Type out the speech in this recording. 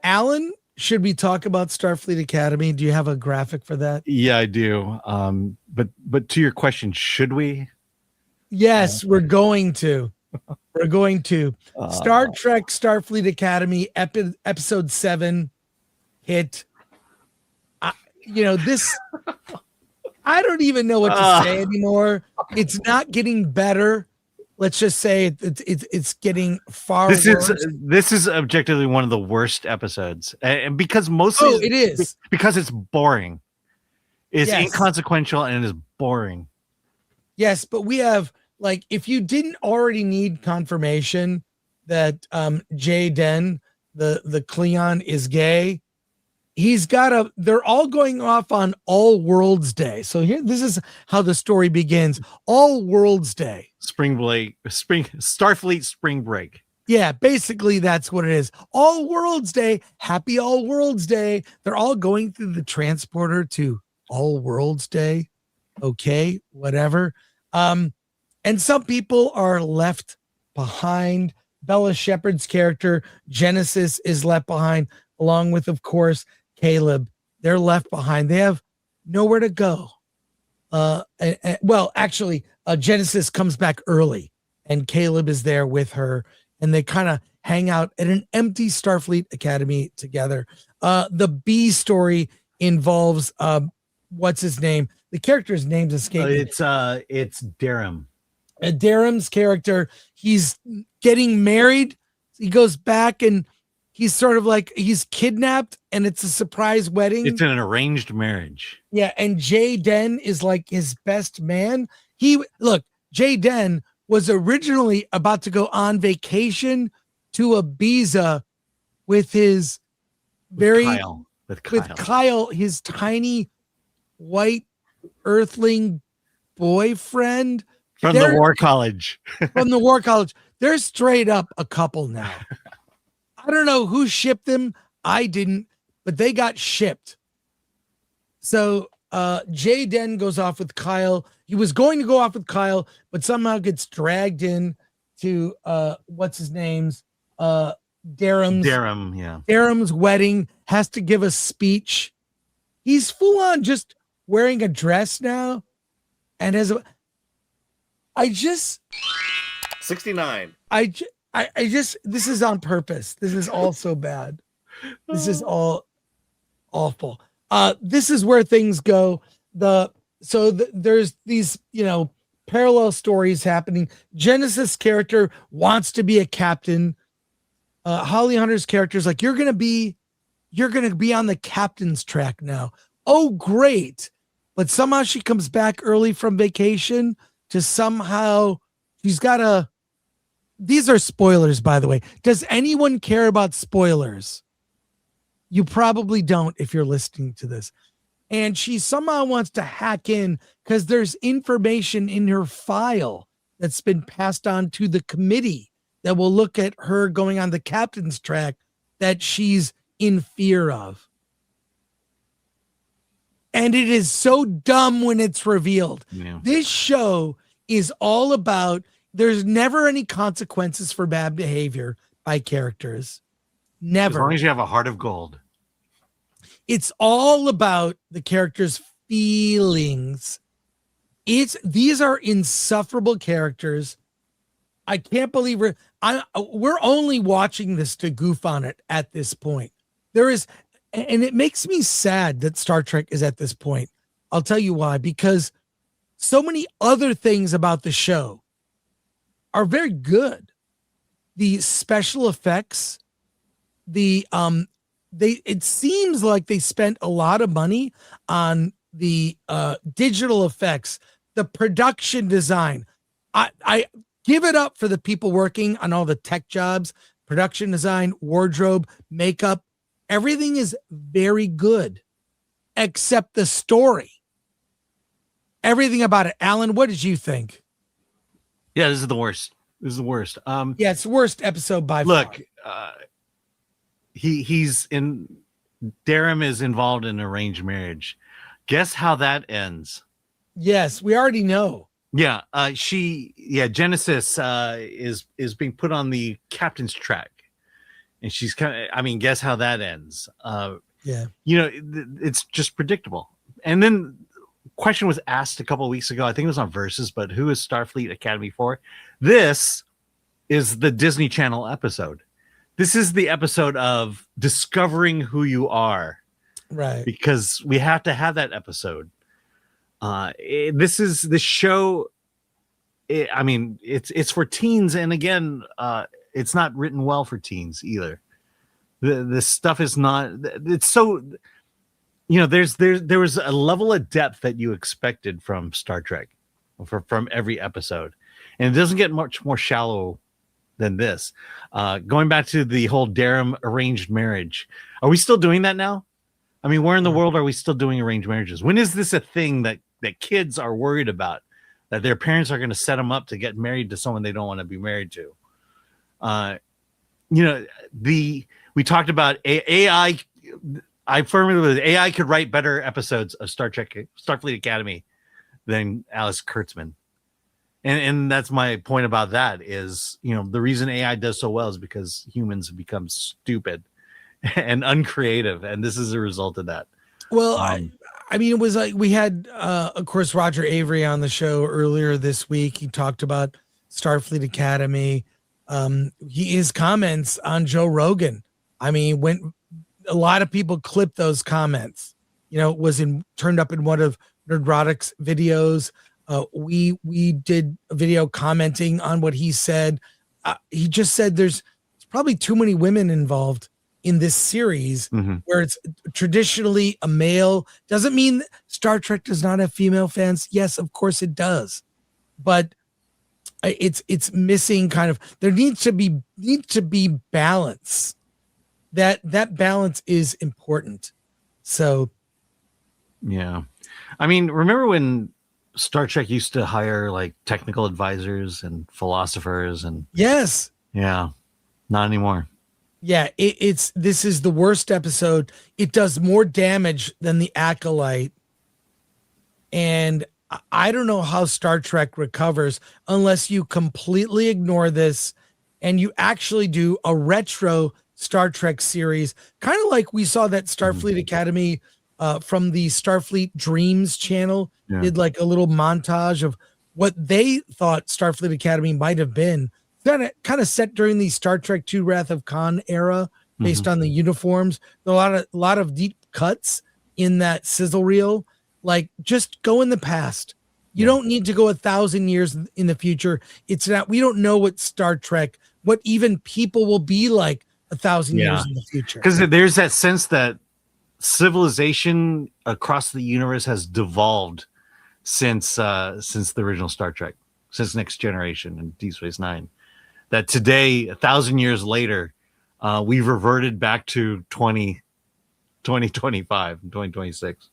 Alan, should we talk about Starfleet Academy? Do you have a graphic for that? Yeah, I do. But to your question, should we? Yes, we're going to. We're going to. Star Trek Starfleet Academy episode 7 hit. This. I don't even know what to say anymore. It's not getting better. Let's just say it's getting far worse. This is objectively one of the worst episodes, and because mostly it is because it's boring. It's inconsequential and it is boring. Yes, but we have, like, if you didn't already need confirmation that Jaden, the Cleon, is gay, they're all going off on All Worlds Day. So this is how the story begins. All Worlds Day. Starfleet spring break. Yeah, basically that's what it is. All Worlds Day. Happy All Worlds Day. They're all going through the transporter to All Worlds Day. Okay, whatever. And some people are left behind. Bella Shepard's character, Genesis, is left behind, along with, of course, Caleb. They're left behind. They have nowhere to go. Genesis comes back early, and Caleb is there with her, and they kind of hang out at an empty Starfleet Academy together. The B story involves what's his name? The character's name's escaping. It's Darum. Darum's character, he's getting married. He goes back and he's sort of like, he's kidnapped and it's a surprise wedding. It's an arranged marriage. Yeah. And Jaden is like his best man. Jaden was originally about to go on vacation to Ibiza with his Kyle, his tiny white earthling boyfriend. From the War College. From the War College. They're straight up a couple now. I don't know who shipped them. I didn't, but they got shipped. So Jaden goes off with Kyle. He was going to go off with Kyle, but somehow gets dragged in to what's his name's Darum's wedding, has to give a speech. He's full on just wearing a dress now, and I just 69. I just this is on purpose. This is all so bad. This is all awful. This is where things go. There's these, parallel stories happening. Genesis' character wants to be a captain. Holly Hunter's character is like, you're gonna be on the captain's track now. Oh, great. But somehow she comes back early from vacation to these are spoilers, by the way. Does anyone care about spoilers? You probably don't if you're listening to this. And she somehow wants to hack in because there's information in her file that's been passed on to the committee that will look at her going on the captain's track that she's in fear of. And it is so dumb when it's revealed. Yeah. This show is all about, there's never any consequences for bad behavior by characters. Never. As long as you have a heart of gold. It's all about the characters' feelings. These are insufferable characters. I can't believe we're only watching this to goof on it at this point. And it makes me sad that Star Trek is at this point. I'll tell you why. Because so many other things about the show are very good. The special effects, it seems like they spent a lot of money on the digital effects, the production design. I give it up for the people working on all the tech jobs, production design, wardrobe, makeup. Everything is very good, except the story. Everything about it. Alan, what did you think? Yeah, this is the worst. It's the the worst episode by far. Look, he's in. Darum is involved in arranged marriage. Guess how that ends? Yes, we already know. Yeah, Genesis is being put on the captain's track. and she's kind of, I mean, guess how that ends. Yeah. You know, it's just predictable. And then question was asked a couple of weeks ago, I think it was on Versus, but who is Starfleet Academy for? This is the Disney Channel episode. This is the episode of discovering who you are. Right. Because we have to have that episode. This is the show. I mean, it's for teens, and again, it's not written well for teens either. This stuff is not. It's so, you know, there was a level of depth that you expected from Star Trek, from every episode, and it doesn't get much more shallow than this. Going back to the whole Durham arranged marriage, are we still doing that now? I mean, where in the world are we still doing arranged marriages? When is this a thing that kids are worried about, that their parents are going to set them up to get married to someone they don't want to be married to? You know, we talked about AI. I firmly believe AI could write better episodes of Starfleet Academy than Alice Kurtzman. And that's my point about that is, you know, the reason AI does so well is because humans have become stupid and uncreative, and this is a result of that. Well, I mean, it was like we had, of course, Roger Avery on the show earlier this week. He talked about Starfleet Academy. His comments on Joe Rogan. I mean, when a lot of people clipped those comments, you know, it was turned up in one of Nerdrotic's videos. We did a video commenting on what he said. He just said there's probably too many women involved in this series, where it's traditionally a male. Doesn't mean Star Trek does not have female fans. Yes, of course it does, but it's missing kind of. There needs to be balance. That balance is important. So, yeah, I mean, remember when Star Trek used to hire like technical advisors and philosophers and yes, yeah, not anymore. Yeah, this is the worst episode. It does more damage than the Acolyte. And I don't know how Star Trek recovers unless you completely ignore this and you actually do a retro Star Trek series, kind of like we saw that Starfleet Academy from the Starfleet Dreams channel did like a little montage of what they thought Starfleet Academy might have been. Kind of set during the Star Trek II Wrath of Khan era, based on the uniforms. There are a lot of deep cuts in that sizzle reel. Like, just go in the past. You don't need to go 1,000 years in the future. It's not. We don't know what Star Trek, what even people will be like 1,000 years in the future. Because there's that sense that civilization across the universe has devolved since the original Star Trek, since Next Generation and Deep Space Nine. That today, 1,000 years later, we've reverted back to 2025 and 2026.